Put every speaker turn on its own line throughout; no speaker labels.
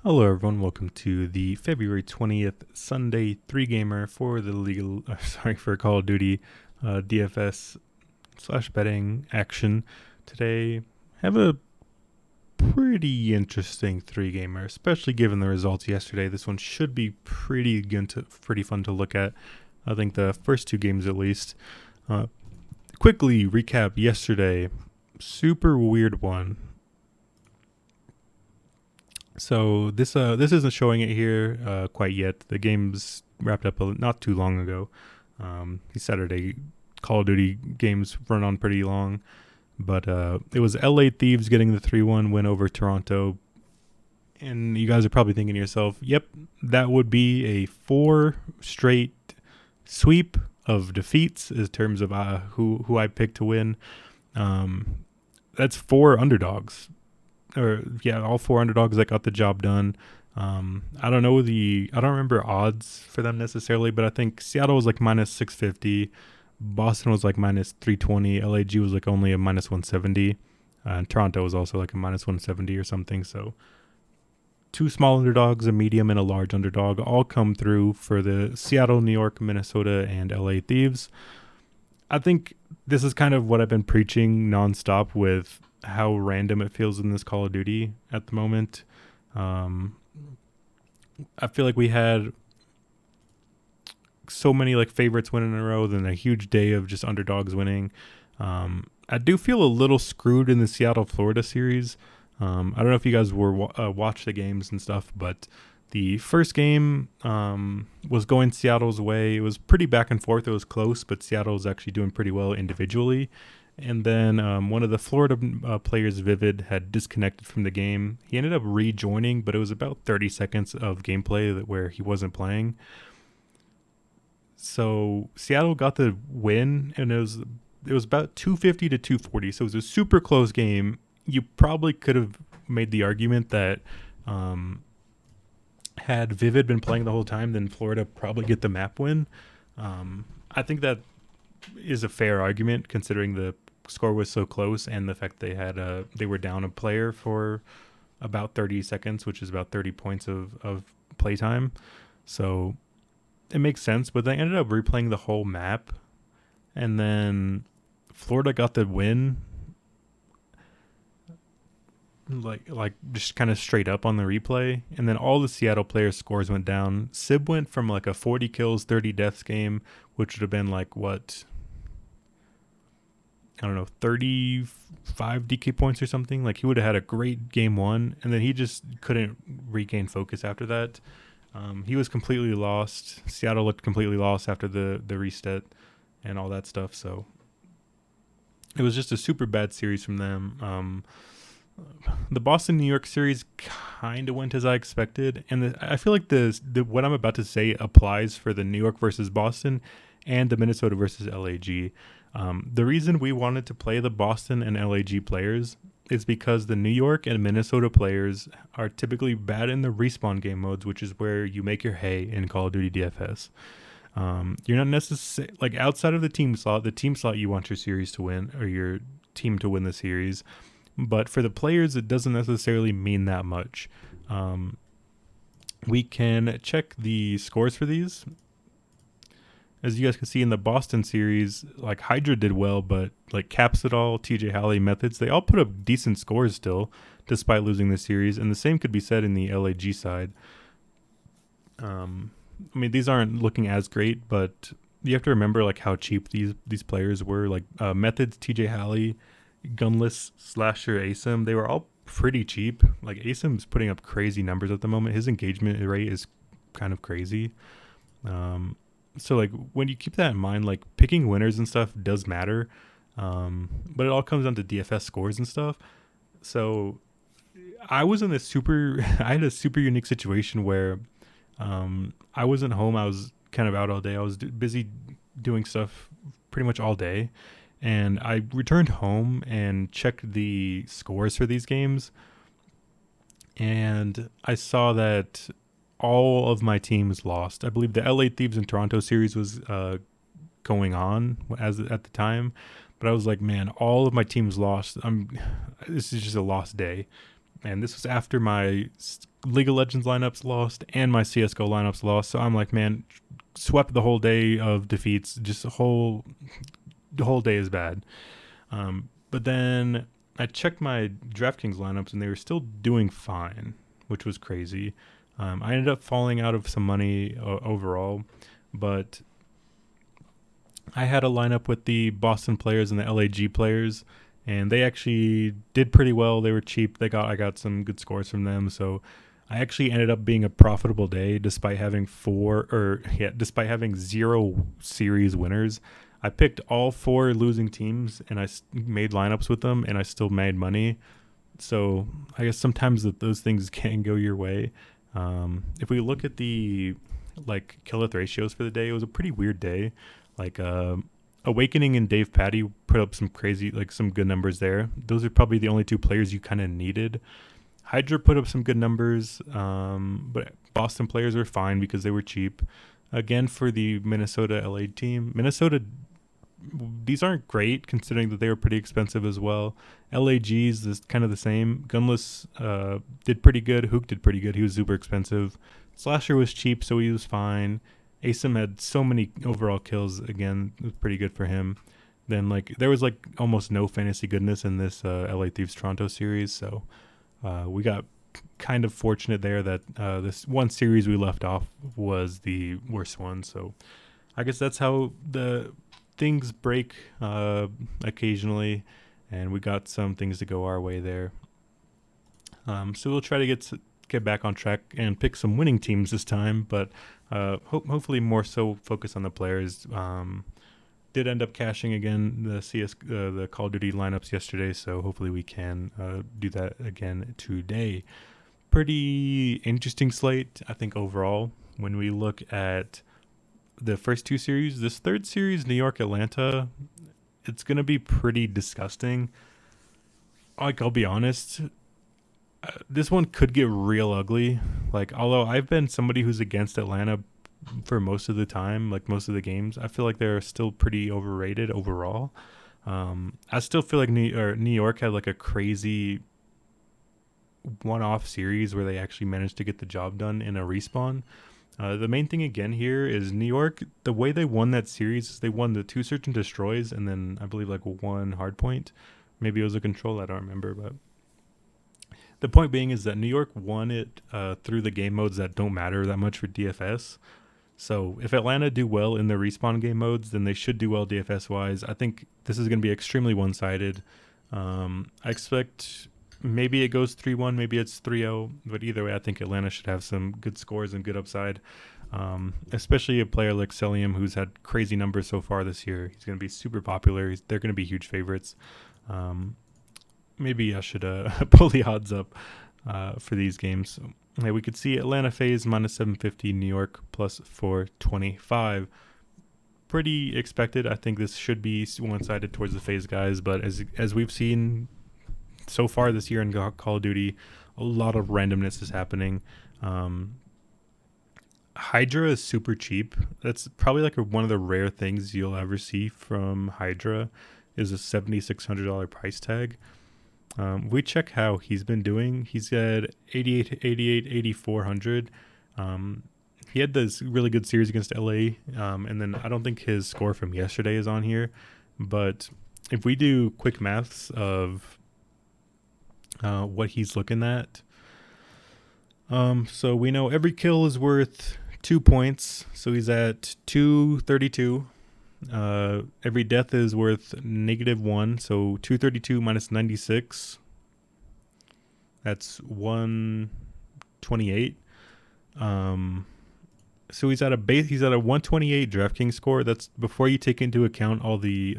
Hello, everyone. Welcome to the February 20th Sunday 3-gamer for the for Call of Duty DFS slash betting action. Today, have a pretty interesting 3-gamer, especially given the results yesterday. This one should be pretty fun to look at. I think the first two games at least. Quickly recap yesterday. Super weird one. So this isn't showing it here quite yet. The game's wrapped up not too long ago. These Saturday Call of Duty games run on pretty long, but it was SLATE Thieves getting the 3-1 win over Toronto. And you guys are probably thinking to yourself, "Yep, that would be a 4 straight sweep of defeats in terms of who I picked to win." That's 4 underdogs. All 4 underdogs that got the job done. I don't remember odds for them necessarily, but I think Seattle was like minus 650, Boston was like minus 320, LAG was like only a minus 170, and Toronto was also like a minus 170 or something. So 2 small underdogs, a medium, and a large underdog all come through for the Seattle, New York, Minnesota, and LA Thieves. I think this is kind of what I've been preaching nonstop with how random it feels in this Call of Duty at the moment. I feel like we had so many like favorites win in a row, then a huge day of just underdogs winning. I do feel a little screwed in the Seattle, Florida series. I don't know if you guys were watch the games and stuff, but the first game was going Seattle's way. It was pretty back and forth. It was close, but Seattle was actually doing pretty well individually. And then one of the Florida players, Vivid, had disconnected from the game. He ended up rejoining, but it was about 30 seconds of gameplay where he wasn't playing. So Seattle got the win, and it was about 250 to 240. So it was a super close game. You probably could have made the argument that had Vivid been playing the whole time, then Florida probably get the map win. I think that is a fair argument considering the score was so close and the fact they were down a player for about 30 seconds, which is about 30 points of playtime. So it makes sense, but they ended up replaying the whole map, and then Florida got the win like just kind of straight up on the replay, and then all the Seattle players' scores went down. Sib went from like a 40 kills, 30 deaths game, which would have been like what, I don't know, 35 DK points or something. Like he would have had a great game 1, and then he just couldn't regain focus after that. He was completely lost. Seattle looked completely lost after the reset and all that stuff. So it was just a super bad series from them. The Boston New York series kind of went as I expected, and I feel like the what I'm about to say applies for the New York versus Boston and the Minnesota versus LAG. The reason we wanted to play the Boston and LAG players is because the New York and Minnesota players are typically bad in the respawn game modes, which is where you make your hay in Call of Duty DFS. You're not necessarily like outside of the team slot. The team slot you want your series to win, or your team to win the series. But for the players, it doesn't necessarily mean that much. We can check the scores for these. As you guys can see in the Boston series, like Hydra did well, but like Capsidol, TJ Halley, Methods, they all put up decent scores still, despite losing the series. And the same could be said in the LAG side. I mean, these aren't looking as great, but you have to remember like how cheap these players were. Like Methods, TJ Halley, Gunless, Slasher, ASIM, they were all pretty cheap. Like ASIM's putting up crazy numbers at the moment. His engagement rate is kind of crazy. So like when you keep that in mind, like picking winners and stuff does matter. But it all comes down to DFS scores and stuff. So I was in I had a super unique situation where I wasn't home. I was kind of out all day. I was busy doing stuff pretty much all day. And I returned home and checked the scores for these games. And I saw that all of my teams lost. I believe the LA Thieves and Toronto series was going on at the time. But I was like, man, all of my teams lost. This is just a lost day. And this was after my League of Legends lineups lost and my CS:GO lineups lost. So I'm like, man, swept the whole day of defeats. Just the whole day is bad. But then I checked my DraftKings lineups and they were still doing fine, which was crazy. I ended up falling out of some money overall, but I had a lineup with the Boston players and the LAG players, and they actually did pretty well. They were cheap. I got some good scores from them, so I actually ended up being a profitable day despite having despite having 0 series winners. I picked all 4 losing teams and I made lineups with them, and I still made money. So I guess sometimes those things can go your way. If we look at the kill death ratios for the day, it was a pretty weird day. Like Awakening and Dave Patty put up some crazy, some good numbers there. Those are probably the only 2 players you kind of needed. Hydra put up some good numbers, but Boston players were fine because they were cheap. Again, for the Minnesota LA team, Minnesota, these aren't great considering that they were pretty expensive as well. LAG's is kind of the same. Gunless did pretty good. Hook did pretty good. He was super expensive. Slasher was cheap, so he was fine. Asim had so many overall kills. Again, it was pretty good for him. Then there was almost no fantasy goodness in this LA Thieves Toronto series, so we got kind of fortunate there that this one series we left off was the worst one. So I guess that's how the things break occasionally, and we got some things to go our way there. So we'll try to get back on track and pick some winning teams this time, but hopefully more so focus on the players. Did end up cashing again the Call of Duty lineups yesterday, so hopefully we can do that again today. Pretty interesting slate, I think, overall. When we look at the first 2 series, this third series, New York, Atlanta, it's going to be pretty disgusting. I'll be honest, this one could get real ugly. Although I've been somebody who's against Atlanta for most of the time, most of the games, I feel like they're still pretty overrated overall. I still feel like New York had a crazy one-off series where they actually managed to get the job done in a respawn. The main thing again here is New York, the way they won that series is they won the 2 search and destroys and then I believe 1 hardpoint. Maybe it was a control, I don't remember, but the point being is that New York won it through the game modes that don't matter that much for DFS. So if Atlanta do well in the respawn game modes, then they should do well DFS-wise. I think this is going to be extremely one-sided. I expect maybe it goes 3-1, maybe it's 3-0, but either way, I think Atlanta should have some good scores and good upside, especially a player like Celium, who's had crazy numbers so far this year. He's going to be super popular. They're going to be huge favorites. Maybe I should pull the odds up for these games. So, we could see Atlanta FaZe minus 750, New York plus 425. Pretty expected. I think this should be one-sided towards the FaZe guys, but as we've seen so far this year in Call of Duty, a lot of randomness is happening. Hydra is super cheap. That's probably one of the rare things you'll ever see from Hydra is a $7,600 price tag. We check how he's been doing. He's at 8,400. He had this really good series against LA, and then I don't think his score from yesterday is on here. But if we do quick maths of what he's looking at, so we know every kill is worth 2 points. So he's at 232. Every death is worth -1, so 232 minus 96, that's 128. So he's at a 128 DraftKings score. That's before you take into account all the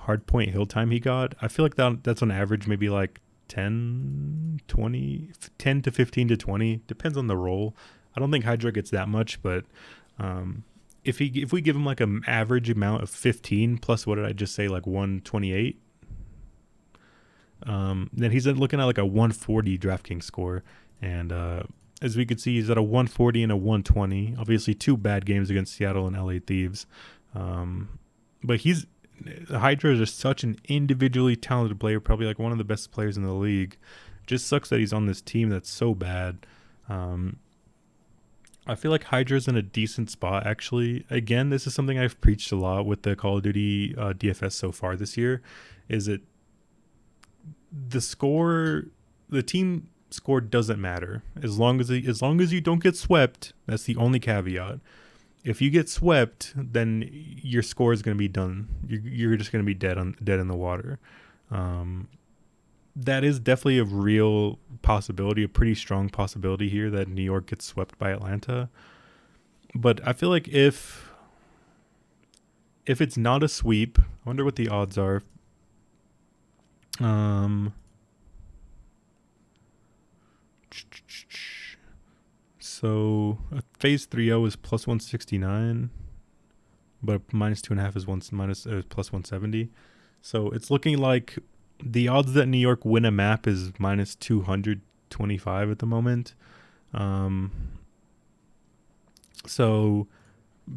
hardpoint hill time he got. I feel like that's on average maybe 10 to 15 to 20, depends on the role. I don't think Hydra gets that much, but if we give him an average amount of 15 plus, what did I just say, 128, then he's looking at a 140 DraftKings score. And as we could see, he's at a 140 and a 120. Obviously 2 bad games against Seattle and LA Thieves. But Hydra is just such an individually talented player, probably one of the best players in the league. Just sucks that he's on this team that's so bad. I feel like Hydra's in a decent spot, actually. Again, this is something I've preached a lot with the Call of Duty DFS so far this year. Is it the score? The team score doesn't matter as long as you don't get swept. That's the only caveat. If you get swept, then your score is going to be done. You're just going to be dead in the water. That is definitely a real possibility, a pretty strong possibility here that New York gets swept by Atlanta. But I feel like if it's not a sweep, I wonder what the odds are. So phase 3-0 is plus 169, but minus 2.5 is plus 170. So it's looking like the odds that New York win a map is minus 225 at the moment. So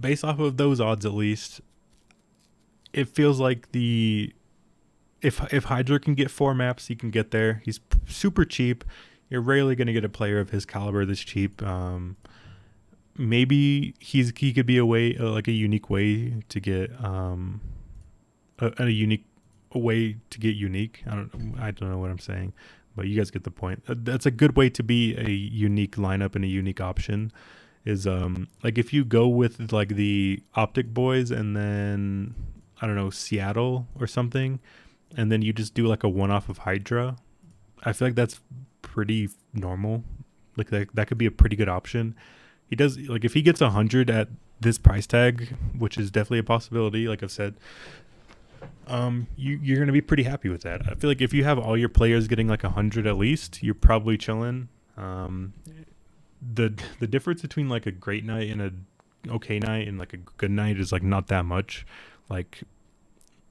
based off of those odds, at least, it feels like if Hydra can get 4 maps, he can get there. He's super cheap. You're rarely going to get a player of his caliber this cheap. Maybe he could be a unique way to get a unique way to get unique. I don't know what I'm saying, but you guys get the point. That's a good way to be a unique lineup and a unique option. Is like if you go with like the Optic Boys and then I don't know, Seattle or something, and then you just do like a one-off of Hydra. I feel like that's pretty normal. Like that could be a pretty good option. He does, like, if he gets 100 at this price tag, which is definitely a possibility, like I've said, you're gonna be pretty happy with that. I feel like if you have all your players getting like 100 at least, you're probably chilling. The difference between like a great night and a okay night and like a good night is like not that much. Like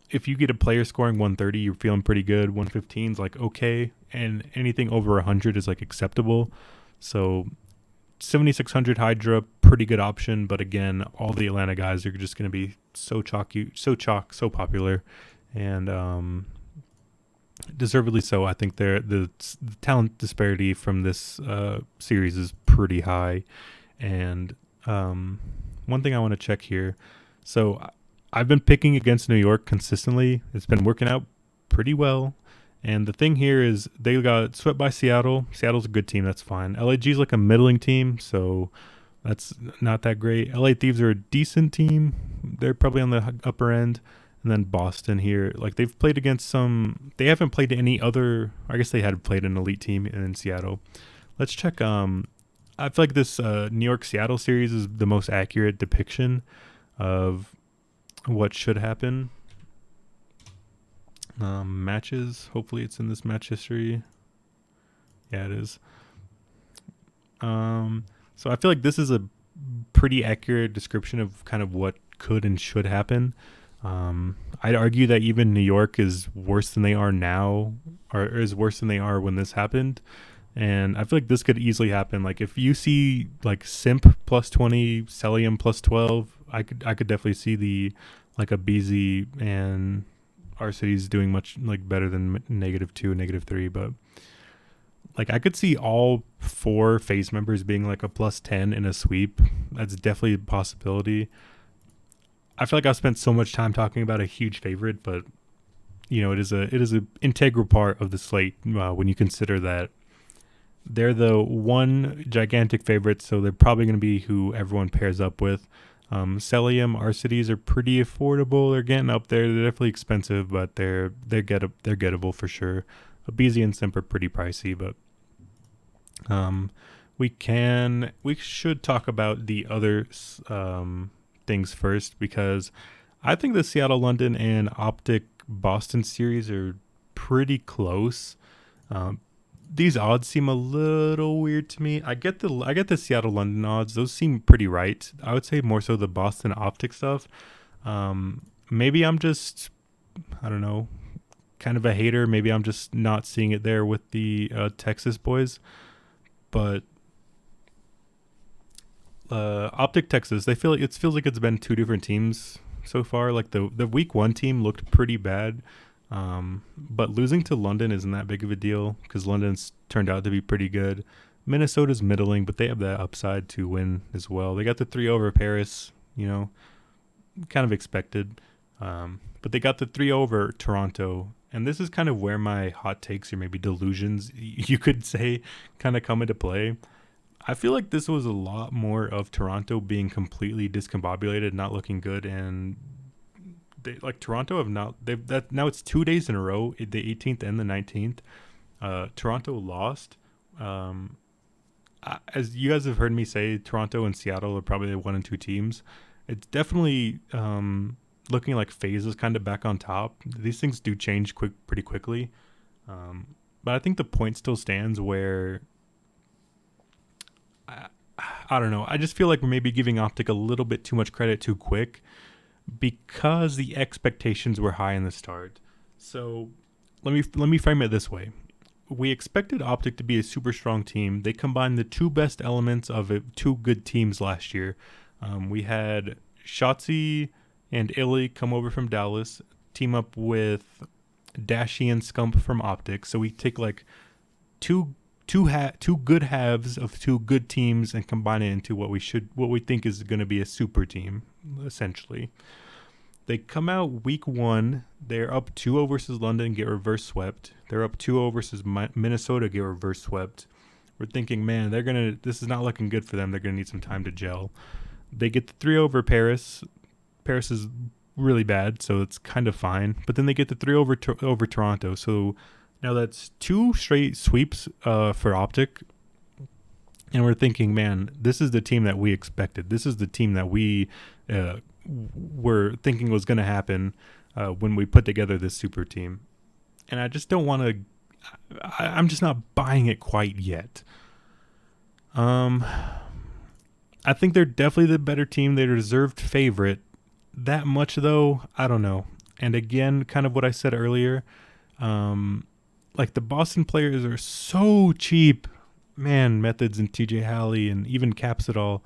if you get a player scoring 130, you're feeling pretty good. 115 is like okay, and anything over 100 is like acceptable. So 7600 Hydra, pretty good option, but again, all the Atlanta guys are just going to be so popular, and deservedly so. I think the talent disparity from this series is pretty high. And one thing I want to check here, so I've been picking against New York consistently. It's been working out pretty well. And the thing here is they got swept by Seattle. Seattle's a good team. That's fine. LAG's like a middling team, so that's not that great. LA Thieves are a decent team. They're probably on the upper end. And then Boston here, like they've played against they haven't played any other, I guess they had played an elite team in Seattle. Let's check. I feel like this New York-Seattle series is the most accurate depiction of what should happen. Matches, hopefully it's in this match history. Yeah, it is. So I feel like this is a pretty accurate description of kind of what could and should happen. I'd argue that even New York is worse than they are now, or is worse than they are when this happened. And I feel like this could easily happen. Like if you see like Simp plus 20, Celium plus 12, I could definitely see a BZ and our city's doing much like better than -2, -3, but like I could see all 4 phase members being like a plus 10 in a sweep. That's definitely a possibility. I feel like I've spent so much time talking about a huge favorite, but you know, it is a integral part of the slate when you consider that they're the one gigantic favorite, so they're probably going to be who everyone pairs up with. Celium, our cities are pretty affordable. They're getting up there. They're definitely expensive, but they're gettable for sure. BZ and Simp are pretty pricey, but we should talk about the other things first, because I think the Seattle London and Optic Boston series are pretty close. These odds seem a little weird to me. I get the Seattle London odds; those seem pretty right. I would say more so the Boston Optic stuff. Maybe I'm just, I don't know, kind of a hater. Maybe I'm just not seeing it there with the Texas boys. But Optic Texas, it feels like it's been 2 different teams so far. Like the week 1 team looked pretty bad. But losing to London isn't that big of a deal because London's turned out to be pretty good. Minnesota's middling, but they have that upside to win as well. They got the 3 over Paris, kind of expected. But they got the 3 over Toronto. And this is kind of where my hot takes or maybe delusions, you could say, kind of come into play. I feel like this was a lot more of Toronto being completely discombobulated, not looking good, and Toronto have not. Now it's 2 days in a row, the 18th and the 19th. Toronto lost. As you guys have heard me say, Toronto and Seattle are probably the 1 and 2 teams. It's definitely looking like FaZe is kind of back on top. These things do change pretty quickly, but I think the point still stands where. I don't know. I just feel like we're maybe giving Optic a little bit too much credit too quick because the expectations were high in the start. So let me frame it this way. We expected Optic to be a super strong team. They combined the 2 best elements of 2 good teams last year. We had Shotzi and Illy come over from Dallas, team up with Dashy and Scump from Optic. So we take like two good halves of 2 good teams and combine it into what we think is going to be a super team, essentially. They come out week 1. They're up 2-0 versus London, get reverse swept. They're up 2-0 versus Minnesota, get reverse swept. We're thinking, man, this is not looking good for them. They're gonna need some time to gel. They get the 3 over Paris. Paris is really bad, so it's kind of fine. But then they get the 3 over Toronto. So now that's 2 straight sweeps for Optic. And we're thinking, man, this is the team that we expected. This is the team that we were thinking was going to happen when we put together this super team. And I just don't want to. I'm just not buying it quite yet. I think they're definitely the better team. They're deserved favorite. That much, though, I don't know. And again, kind of what I said earlier. The Boston players are so cheap. Man, Methods and TJ Halley and even Capsidol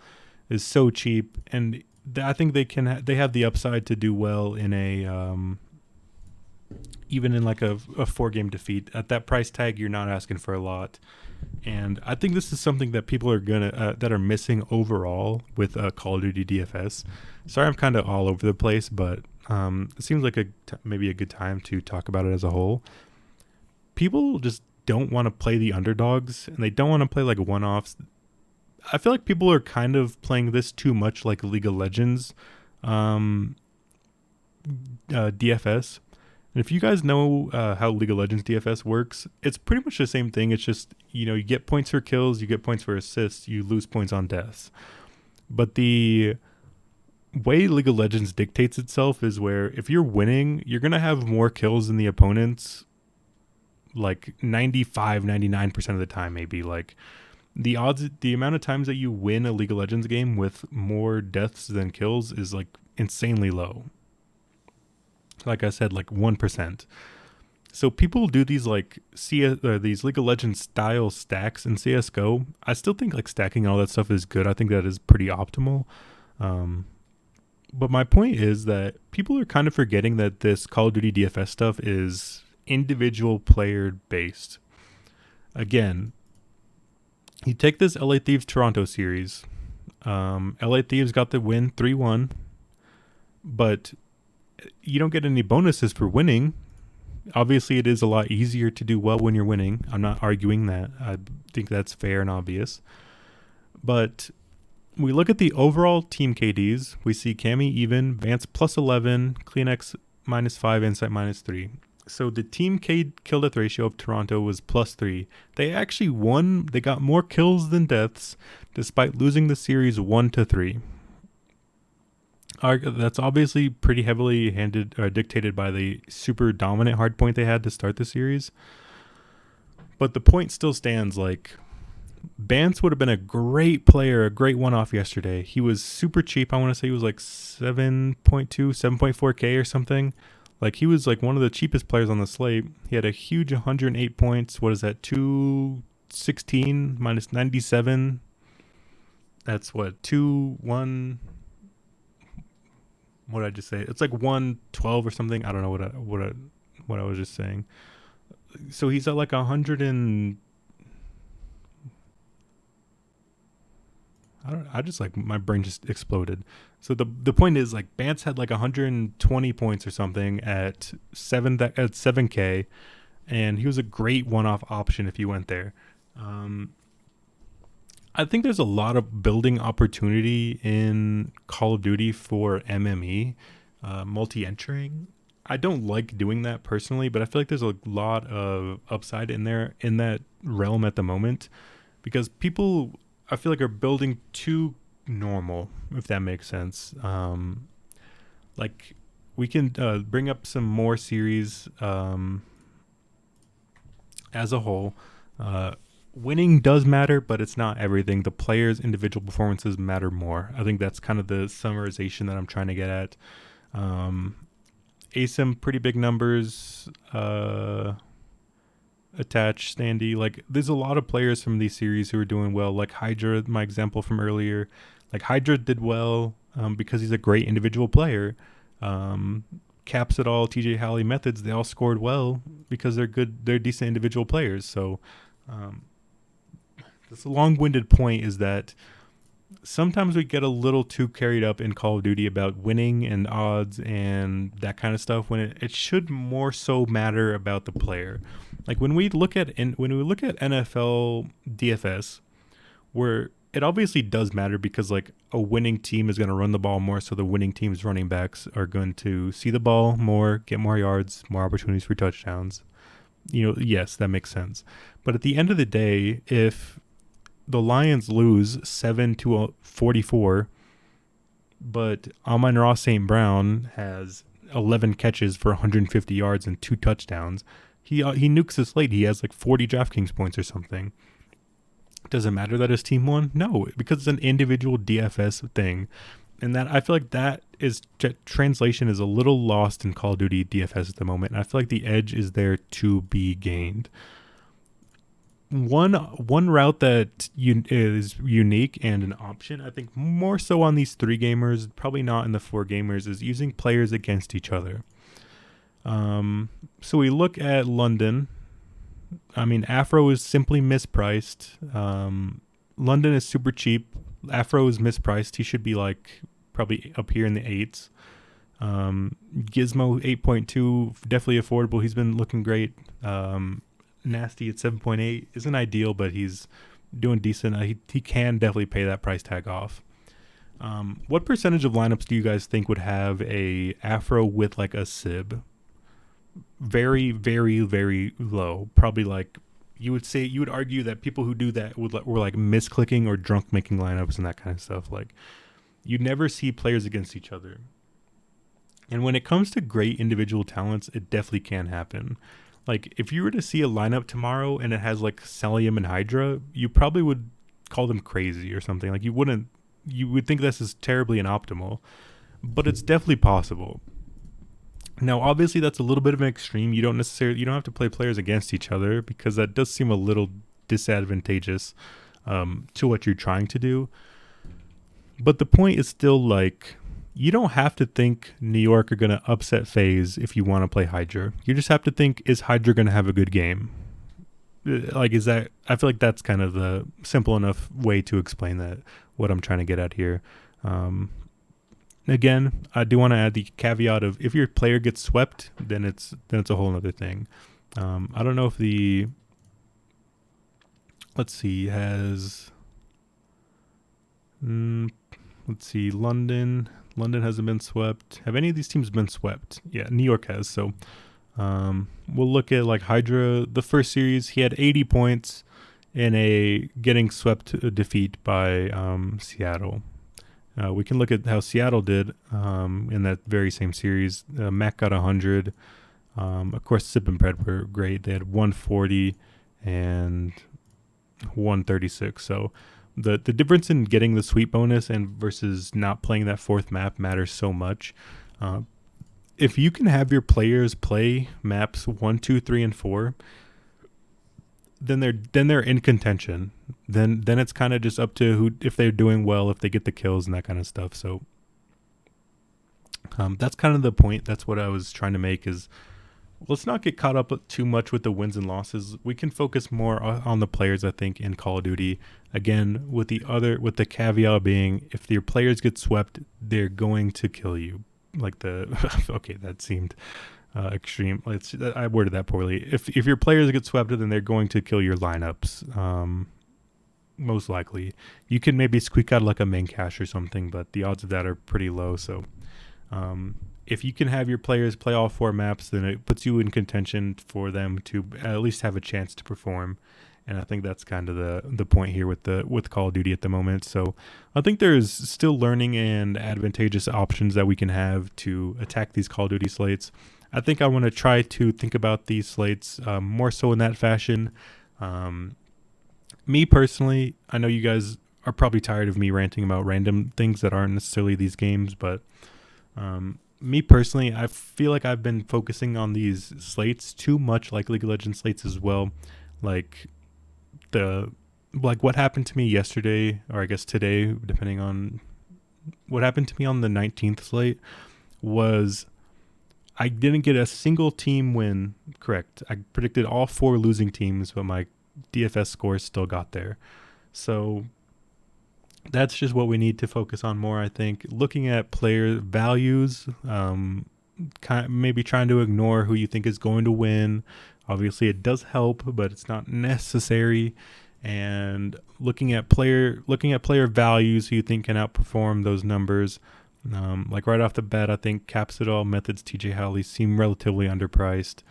is so cheap. And I think they have the upside to do well in even in like a 4-game defeat. At that price tag, you're not asking for a lot. And I think this is something that people are that are missing overall with Call of Duty DFS. Sorry, I'm kind of all over the place, but it seems like maybe a good time to talk about it as a whole. People just don't want to play the underdogs, and they don't want to play like one-offs. I feel like people are kind of playing this too much like League of Legends DFS. And if you guys know how League of Legends DFS works, it's pretty much the same thing. It's just, you get points for kills, you get points for assists, you lose points on deaths. But the way League of Legends dictates itself is where if you're winning, you're going to have more kills than the opponents, like 99% of the time, maybe. Like the amount of times that you win a League of Legends game with more deaths than kills is like insanely low. Like I said, like 1%. So people do these like these League of Legends style stacks in CSGO. I still think like stacking all that stuff is good. I think that is pretty optimal. But my point is that people are kind of forgetting that this Call of Duty DFS stuff is individual player based. Again, you take this LA Thieves Toronto series. LA Thieves got the win 3-1, but you don't get any bonuses for winning. Obviously, it is a lot easier to do well when you're winning. I'm not arguing that. I think that's fair and obvious. But we look at the overall team KDs. We see Cammy even, Vance plus 11, Kleenex minus 5, Insight minus 3. So the team kill death ratio of Toronto was plus 3. They actually won. They got more kills than deaths, despite losing the series 1-3. That's obviously pretty heavily dictated by the super dominant hardpoint they had to start the series. But the point still stands. Like, Bance would have been a great player, a great one-off yesterday. He was super cheap. I want to say he was like 7.4K or something. Like, he was like one of the cheapest players on the slate. He had a huge 108 points. What is that? 216 minus 97. That's what? 1. What did I just say? It's like 112 or something. I don't know what I was just saying. So he's at like 100 and I just like my brain just exploded. So the point is like Bance had like 120 points or something at 7K, and he was a great one-off option if you went there. I think there's a lot of building opportunity in Call of Duty for MME, multi-entering. I don't like doing that personally, but I feel like there's a lot of upside in there in that realm at the moment, because people I feel like are building too normal, if that makes sense. Like we can bring up some more series as a whole. Winning does matter, but it's not everything. The players' individual performances matter more. I think that's kind of the summarization that I'm trying to get at. ASIM, pretty big numbers. Attach, Standy. Like, there's a lot of players from these series who are doing well. Like Hydra, my example from earlier. Like, Hydra did well because he's a great individual player. Caps it all, TJ Halley, Methods, they all scored well because they're good. They're decent individual players. So, this long-winded point is that sometimes we get a little too carried up in Call of Duty about winning and odds and that kind of stuff, when it should more so matter about the player. Like when we look at NFL DFS, where it obviously does matter because like a winning team is going to run the ball more, so the winning team's running backs are going to see the ball more, get more yards, more opportunities for touchdowns. Yes, that makes sense. But at the end of the day, if the Lions lose 7-44, but Amon-Ra St. Brown has 11 catches for 150 yards and 2 touchdowns, he nukes the slate. He has like 40 DraftKings points or something. Does it matter that his team won? No, because it's an individual DFS thing. And that I feel like that is translation is a little lost in Call of Duty DFS at the moment. And I feel like the edge is there to be gained. One route that is unique and an option, I think more so on these 3 gamers, probably not in the 4 gamers, is using players against each other. So we look at London. I mean, Afro is simply mispriced. London is super cheap. Afro is mispriced. He should be like probably up here in the 8s. Gizmo 8.2, definitely affordable. He's been looking great. Nasty at 7.8 isn't ideal, but he's doing decent. He can definitely pay that price tag off. What percentage of lineups do you guys think would have a Afro with like a Sib? Very, very, very low. Probably like you would argue that people who do that were like misclicking or drunk making lineups and that kind of stuff. Like you never see players against each other. And when it comes to great individual talents, it definitely can happen. Like if you were to see a lineup tomorrow and it has like Celium and Hydra, you probably would call them crazy or something. Like you would think this is terribly inoptimal, but it's definitely possible. Now, obviously, that's a little bit of an extreme. You don't have to play players against each other because that does seem a little disadvantageous to what you're trying to do. But the point is still like, you don't have to think New York are going to upset FaZe if you want to play Hydra. You just have to think, is Hydra going to have a good game? I feel like that's kind of the simple enough way to explain that, what I'm trying to get at here. Again, I do want to add the caveat of if your player gets swept, then it's a whole other thing. I don't know if London hasn't been swept. Have any of these teams been swept? Yeah, New York has. So we'll look at like Hydra. The first series, he had 80 points in a getting swept defeat by Seattle. We can look at how Seattle did in that very same series. Mac got 100. Of course, Sip and Pred were great. They had 140 and 136. So the difference in getting the sweep bonus and versus not playing that 4th map matters so much. If you can have your players play maps 1, 2, 3, and 4, then they're in contention. Then it's kind of just up to who, if they're doing well, if they get the kills and that kind of stuff. So that's kind of the point. That's what I was trying to make, is let's not get caught up too much with the wins and losses. We can focus more on the players, I think, in Call of Duty. Again, with the caveat being, if your players get swept, they're going to kill you. Like the okay, that seemed extreme. I worded that poorly. If your players get swept, then they're going to kill your lineups. Most likely, you can maybe squeak out like a main cache or something, but the odds of that are pretty low. So, if you can have your players play all 4 maps, then it puts you in contention for them to at least have a chance to perform. And I think that's kind of the point here with Call of Duty at the moment. So I think there's still learning and advantageous options that we can have to attack these Call of Duty slates. I think I want to try to think about these slates more so in that fashion. Me personally, I know you guys are probably tired of me ranting about random things that aren't necessarily these games, but me personally, I feel like I've been focusing on these slates too much, like League of Legends slates as well. Like what happened to me yesterday, or I guess today, depending on what happened to me on the 19th slate, was I didn't get a single team win correct. I predicted all 4 losing teams, but my DFS scores still got there. So that's just what we need to focus on more, I think. Looking at player values, maybe trying to ignore who you think is going to win. Obviously, it does help, but it's not necessary. And looking at player values who you think can outperform those numbers. Like right off the bat, I think Capsidol, Methods, TJ Howley seem relatively underpriced.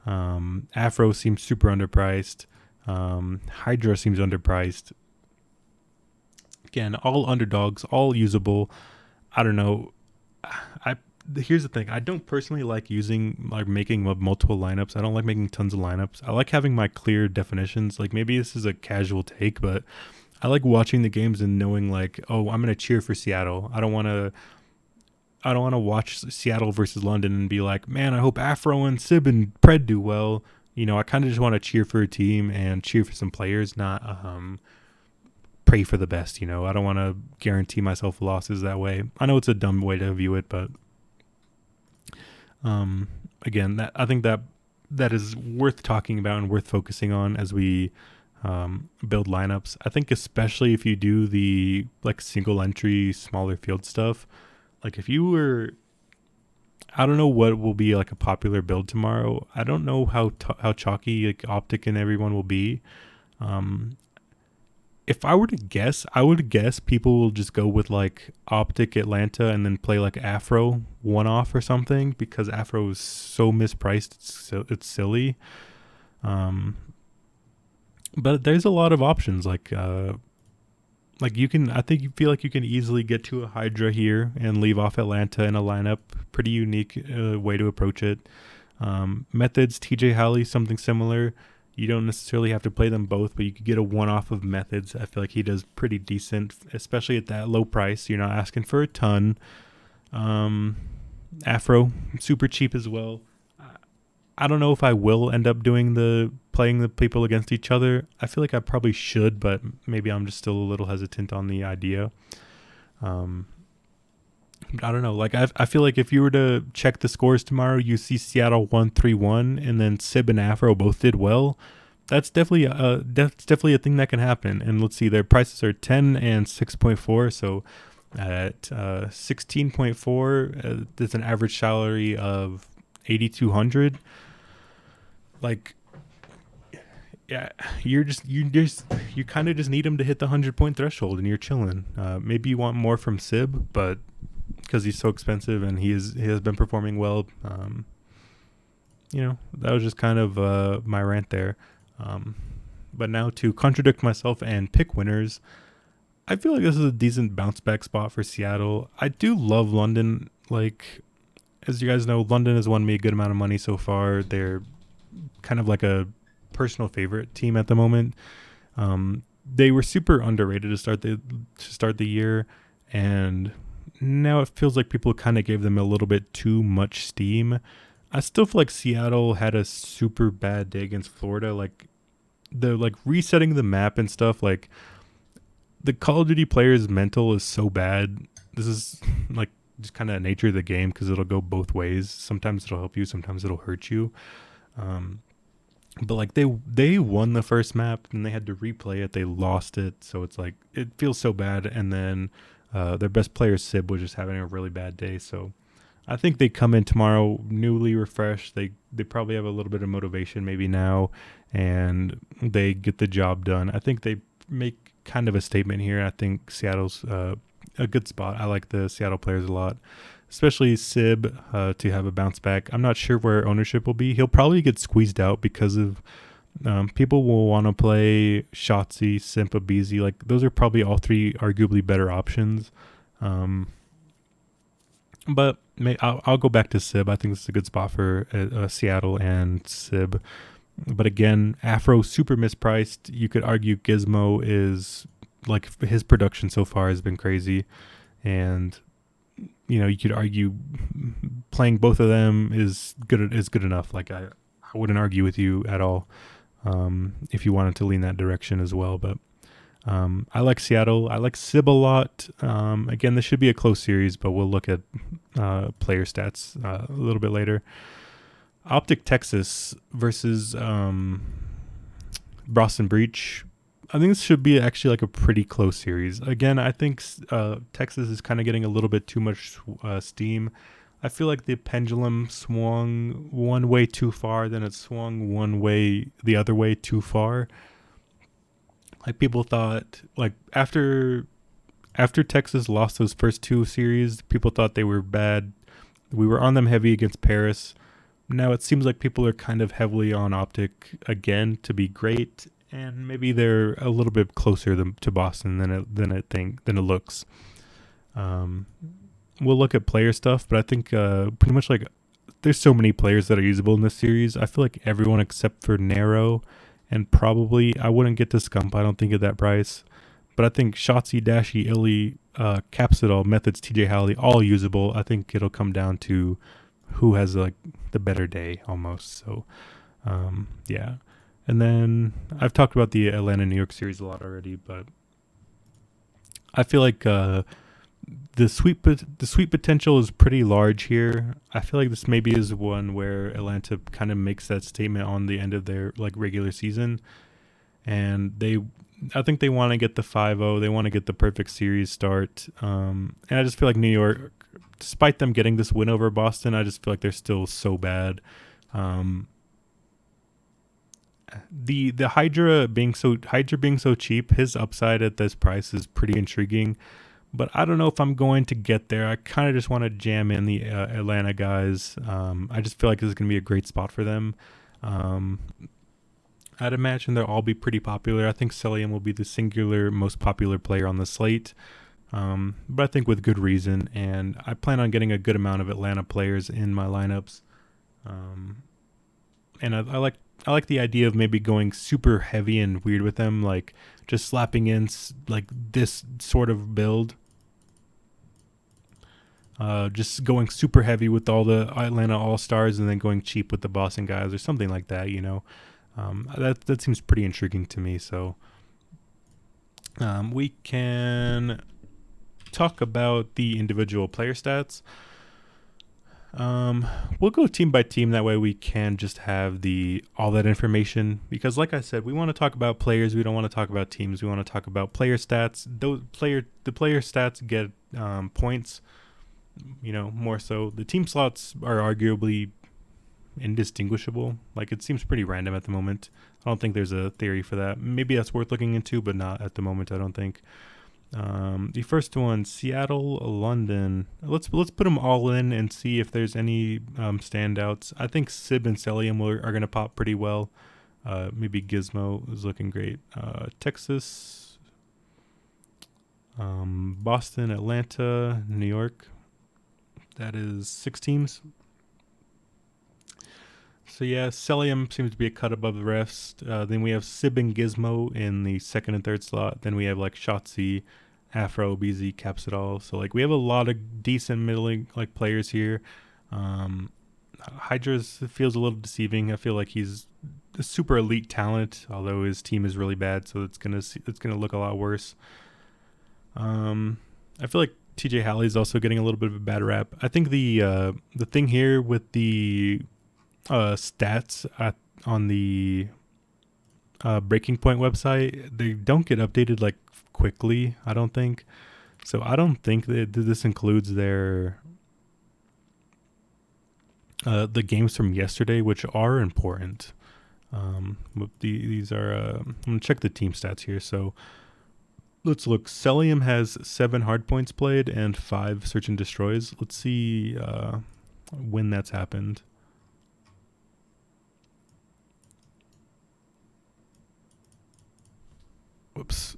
Afro seems super underpriced. Hydra seems underpriced. Again, all underdogs, all usable. I don't know. Here's the thing. I don't personally like making multiple lineups. I don't like making tons of lineups. I like having my clear definitions. Like maybe this is a casual take, but I like watching the games and knowing like, oh, I'm going to cheer for Seattle. I don't want to watch Seattle versus London and be like, man, I hope Afro and Sib and Pred do well. You know, I kind of just want to cheer for a team and cheer for some players, not pray for the best. You know, I don't want to guarantee myself losses that way. I know it's a dumb way to view it, but again, I think that is worth talking about and worth focusing on as we build lineups. I think especially if you do the like single entry, smaller field stuff. Like if you were, I don't know what will be like a popular build tomorrow. I don't know how chalky like Optic and everyone will be. If I were to guess, I would guess people will just go with like Optic Atlanta and then play like Afro one-off or something because Afro is so mispriced. It's silly. But there's a lot of options. Like you can, I think you feel like you can easily get to a Hydra here and leave off Atlanta in a lineup. Pretty unique way to approach it. Methods, TJ Howley, something similar. You don't necessarily have to play them both, but you could get a one-off of Methods. I feel like he does pretty decent, especially at that low price. You're not asking for a ton. Afro, super cheap as well. I don't know if I will end up playing the people against each other. I feel like I probably should, but maybe I'm just still a little hesitant on the idea. I don't know. Like I feel like if you were to check the scores tomorrow, you see Seattle 1-3-1, and then Sib and Afro both did well. That's definitely a thing that can happen. And let's see, their prices are 10 and 6.4. So at 16.4, there's an average salary of 8,200. Like, yeah, you kind of just need him to hit the 100-point threshold, and you're chilling. Maybe you want more from Sib, but because he's so expensive and he has been performing well, that was just kind of my rant there. But now to contradict myself and pick winners, I feel like this is a decent bounce back spot for Seattle. I do love London. Like, as you guys know, London has won me a good amount of money so far. They're kind of like a personal favorite team at the moment. They were super underrated to start the year, and now it feels like people kind of gave them a little bit too much steam. I still feel like Seattle had a super bad day against Florida. Like the resetting the map and stuff. Like the Call of Duty players' mental is so bad. This is like just kind of nature of the game because it'll go both ways. Sometimes it'll help you, sometimes it'll hurt you. But like they won the first map and they had to replay it. They lost it, so it's like it feels so bad. And then their best player Sib was just having a really bad day. So I think they come in tomorrow newly refreshed. They probably have a little bit of motivation maybe now, and they get the job done. I think they make kind of a statement here. I think Seattle's a good spot. I like the Seattle players a lot, especially Sib to have a bounce back. I'm not sure where ownership will be. He'll probably get squeezed out because of people will want to play Shotzi, Simpa, Beezy. Like those are probably all three arguably better options. But I'll go back to Sib. I think this is a good spot for Seattle and Sib. But again, Afro super mispriced. You could argue Gizmo is like his production so far has been crazy, and you could argue playing both of them is good enough. Like I wouldn't argue with you at all if you wanted to lean that direction as well. But I like Seattle. I like Sib a lot. Again, this should be a close series, but we'll look at player stats a little bit later. Optic Texas versus Boston Breach. I think this should be actually like a pretty close series. Again, I think Texas is kind of getting a little bit too much steam. I feel like the pendulum swung one way too far, then it swung the other way too far. Like people thought, like after Texas lost those first two series, people thought they were bad. We were on them heavy against Paris. Now it seems like people are kind of heavily on Optic again to be great, and maybe they're a little bit closer to Boston than it looks. We'll look at player stuff, but I think pretty much like there's so many players that are usable in this series. I feel like everyone except for Nero, and probably I wouldn't get to Scump. I don't think at that price, but I think Shotzi, Dashy, Illy, Capsidol, Methods, TJ Halley, all usable. I think it'll come down to who has like the better day almost. So yeah. And then I've talked about the Atlanta New York series a lot already, but I feel like the sweep potential is pretty large here. I feel like this maybe is one where Atlanta kind of makes that statement on the end of their like regular season, and I think they want to get the 5-0. They want to get the perfect series start. And I just feel like New York, despite them getting this win over Boston, I just feel like they're still so bad. The Hydra being so cheap, his upside at this price is pretty intriguing. But I don't know if I'm going to get there. I kind of just want to jam in the Atlanta guys. I just feel like this is going to be a great spot for them. I'd imagine they'll all be pretty popular. I think Celium will be the singular most popular player on the slate. But I think with good reason. And I plan on getting a good amount of Atlanta players in my lineups. And I like the idea of maybe going super heavy and weird with them, like just slapping in like this sort of build. Just going super heavy with all the Atlanta All-Stars and then going cheap with the Boston guys or something like that, that seems pretty intriguing to me. So we can talk about the individual player stats. We'll go team by team. That way we can just have all that information, because like I said, we want to talk about players. We don't want to talk about teams. We want to talk about player stats. The player stats get points, more so. The team slots are arguably indistinguishable. Like it seems pretty random at the moment. I don't think there's a theory for that. Maybe that's worth looking into, but not at the moment, I don't think. The first one, Seattle, London. Let's put them all in and see if there's any standouts. I think Sib and Celium are going to pop pretty well. Maybe Gizmo is looking great. Texas, Boston, Atlanta, New York. That is 6 teams. So yeah, Celium seems to be a cut above the rest. Then we have Sib and Gizmo in the second and third slot. Then we have like Shotzi, Afro, BZ, Capsidol. So like we have a lot of decent middling like players here. Hydra's feels a little deceiving. I feel like he's a super elite talent, although his team is really bad, so it's gonna look a lot worse. I feel like TJ Halley is also getting a little bit of a bad rap. I think the thing here with the stats on the Breaking Point website. They don't get updated like quickly, I don't think. So I don't think that this includes their the games from yesterday, which are important. These are. I'm gonna check the team stats here. So let's look. Celium has 7 hardpoints played and 5 search and destroys. Let's see when that's happened. Whoops.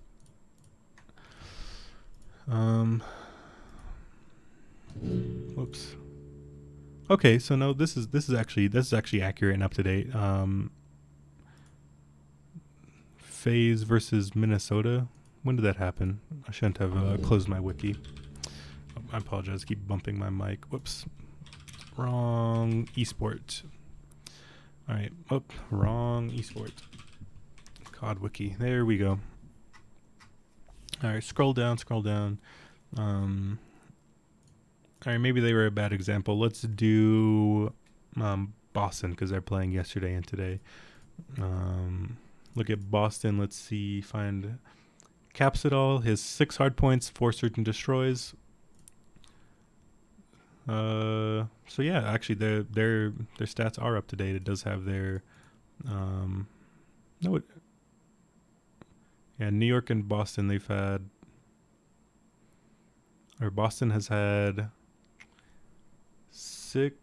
Whoops. Okay, so no, this is actually accurate and up to date. FaZe versus Minnesota. When did that happen? I shouldn't have closed my wiki. I apologize. Keep bumping my mic. Whoops. Wrong esport. All right. Oh, wrong esport. COD wiki. There we go. All right. Scroll down. All right. Maybe they were a bad example. Let's do Boston because they're playing yesterday and today. Look at Boston. Let's see. Find Capsidol. His 6 hard points, 4 search and destroys. So yeah, actually their stats are up to date. It does have their New York and Boston, they've had, or Boston has had 6.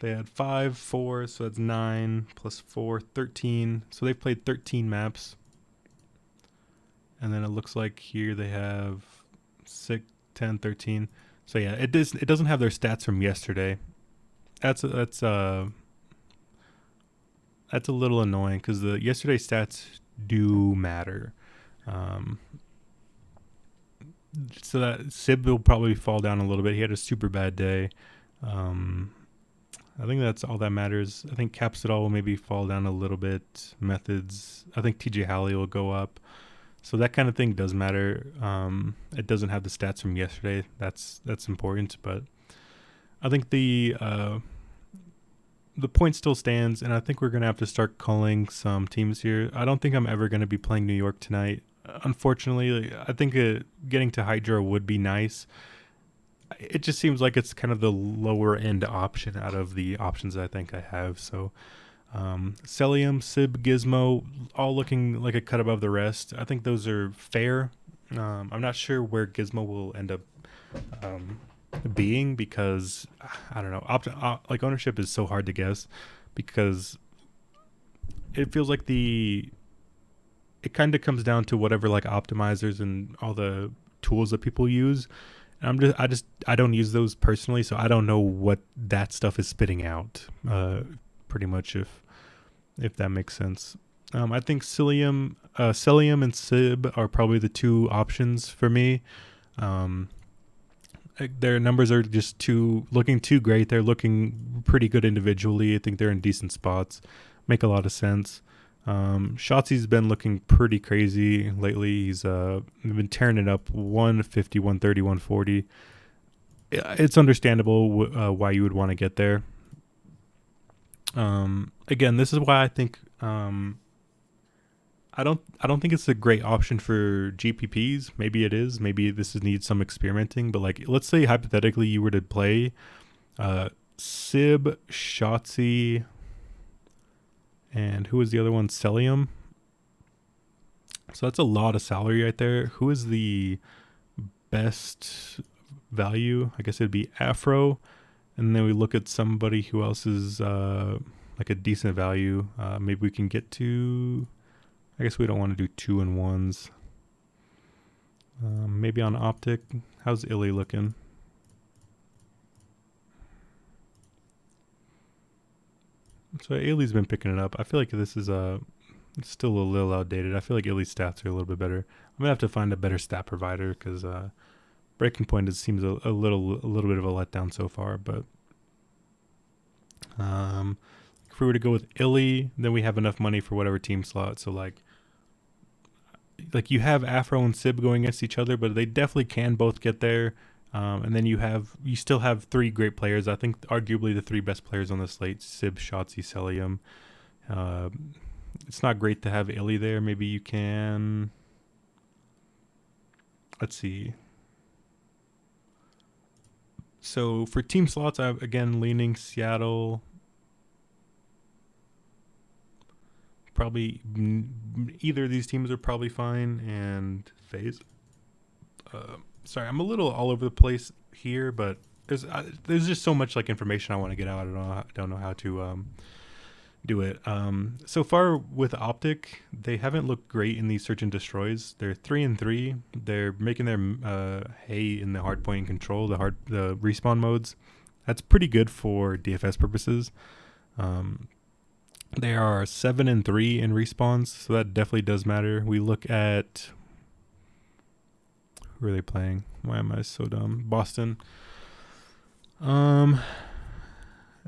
They had 5, 4, so that's 9 plus 4, 13. So they've played 13 maps. And then it looks like here they have 6, 10, 13. So yeah, it doesn't have their stats from yesterday. That's a little annoying because the yesterday stats do matter. So that Sib will probably fall down a little bit. He had a super bad day. I think that's all that matters. I think Capsidol will maybe fall down a little bit. Methods, I think TJ Halley will go up. So that kind of thing does matter. It doesn't have the stats from yesterday. That's important, but I think the point still stands, and I think we're gonna have to start calling some teams here. I don't think I'm ever gonna be playing New York tonight. Unfortunately, I think getting to Hydra would be nice. It just seems like it's kind of the lower end option out of the options I think I have. So Celium, Sib, Gizmo, all looking like a cut above the rest. I think those are fair. I'm not sure where Gizmo will end up being because I don't know. Like ownership is so hard to guess because it feels like it kind of comes down to whatever like optimizers and all the tools that people use. And I don't use those personally, so I don't know what that stuff is spitting out. Pretty much, if that makes sense. I think Celium and Sib are probably the 2 options for me. Their numbers are just looking too great. They're looking pretty good individually. I think they're in decent spots. Make a lot of sense. Shotzi's been looking pretty crazy lately. He's been tearing it up 150, 130, 140. It's understandable why you would want to get there. Again, this is why I think I don't think it's a great option for GPPs. Maybe it is. Maybe this needs some experimenting. But like, let's say hypothetically you were to play Sib, Shotzi, and who is the other one? Celium. So that's a lot of salary right there. Who is the best value? I guess it'd be Afro. And then we look at somebody who else is like a decent value. Maybe we can get to... I guess we don't want to do 2 and 1s. Maybe on Optic. How's Illy looking? So Illy's been picking it up. I feel like this is still a little outdated. I feel like Illy's stats are a little bit better. I'm gonna have to find a better stat provider because Breaking Point seems a little bit of a letdown so far. But if we were to go with Illy, then we have enough money for whatever team slot. So like you have Afro and Sib going against each other, but they definitely can both get there. And then you still have three great players. I think arguably the three best players on the slate: Sib, Shotzi, Celium. It's not great to have Illy there. Maybe you can. Let's see. So for team slots, I'm again leaning Seattle. Probably either of these teams are probably fine, and FaZe. Sorry, I'm a little all over the place here, but there's just so much like information I want to get out. I don't know how to do it. So far with Optic, they haven't looked great in these search and destroys. They're 3-3. They're making their hay in the hardpoint and control, the respawn modes. That's pretty good for DFS purposes. They are 7-3 in respawns, so that definitely does matter. We look at who are they playing? Why am I so dumb? Boston. And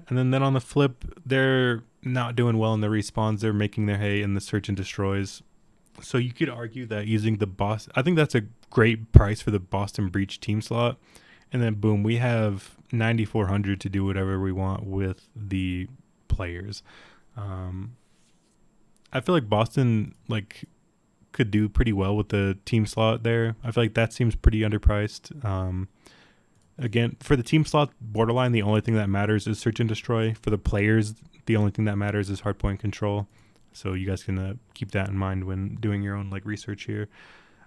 then on the flip, they're not doing well in the respawns. They're making their hay in the search and destroys. So you could argue that using the Boston, I think that's a great price for the Boston Breach team slot. And then boom, we have 9,400 to do whatever we want with the players. I feel like Boston could do pretty well with the team slot there. I feel like that seems pretty underpriced. Again, for the team slot borderline, the only thing that matters is search and destroy. For the players, the only thing that matters is hardpoint control. So you guys can keep that in mind when doing your own research here.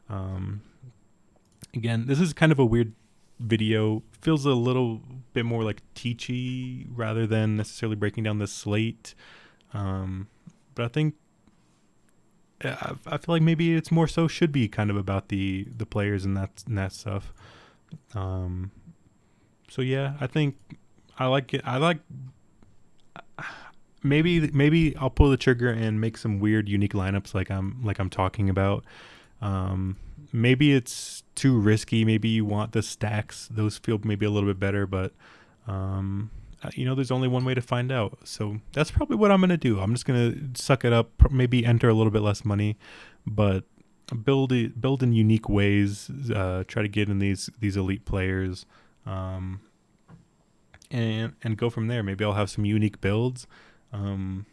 Again, this is kind of a weird video. Feels a little bit more like teachy rather than necessarily breaking down the slate. But I think I feel like maybe it's more so should be kind of about the players and that stuff. So yeah, I think I like it. Maybe I'll pull the trigger and make some weird, unique lineups like I'm talking about. Maybe it's too risky. Maybe you want the stacks; those feel maybe a little bit better. But there's only one way to find out. So that's probably what I'm gonna do. I'm just gonna suck it up. Maybe enter a little bit less money, but build in unique ways. Try to get in these elite players. And go from there. Maybe I'll have some unique builds. Maybe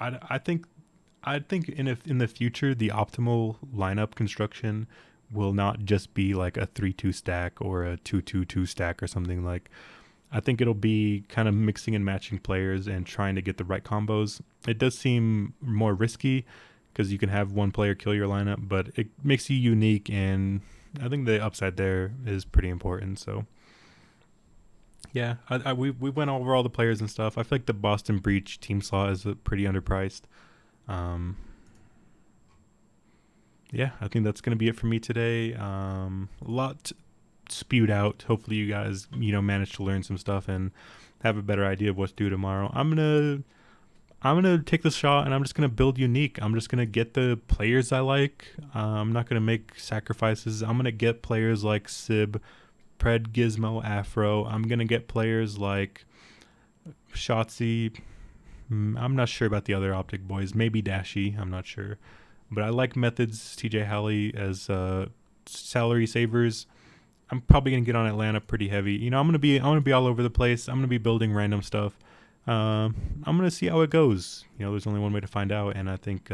I think in the future the optimal lineup construction will not just be like a 3-2 stack or a 2-2-2 stack or something. I think it'll be kind of mixing and matching players and trying to get the right combos. It does seem more risky because you can have one player kill your lineup, but it makes you unique, and I think the upside there is pretty important. So yeah, we went over all the players and stuff. I feel like the Boston Breach team slot is pretty underpriced. Yeah, I think that's going to be it for me today. A lot spewed out. Hopefully you guys, manage to learn some stuff and have a better idea of what to do tomorrow. I'm going to take the shot and I'm just going to build unique. I'm just going to get the players I like. I'm not going to make sacrifices. I'm going to get players like Sib, Pred, Gizmo, Afro. I'm going to get players like Shotzi. I'm not sure about the other Optic boys. Maybe Dashy. I'm not sure. But I like Methods, TJ Halley as salary savers. I'm probably going to get on Atlanta pretty heavy. I'm going to be all over the place. I'm going to be building random stuff. I'm going to see how it goes. There's only one way to find out, and I think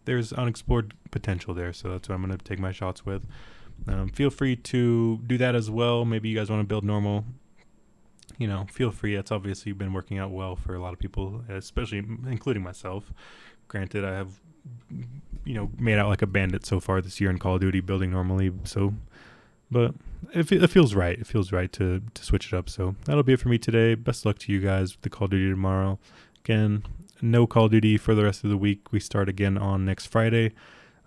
there's unexplored potential there. So that's what I'm going to take my shots with. Feel free to do that as well. Maybe you guys want to build normal. Feel free. It's obviously been working out well for a lot of people, especially including myself. Granted, I have, made out like a bandit so far this year in Call of Duty building normally. So, but it feels right. It feels right to switch it up. So that'll be it for me today. Best of luck to you guys with the Call of Duty tomorrow. Again, no Call of Duty for the rest of the week. We start again on next Friday.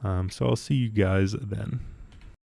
So I'll see you guys then.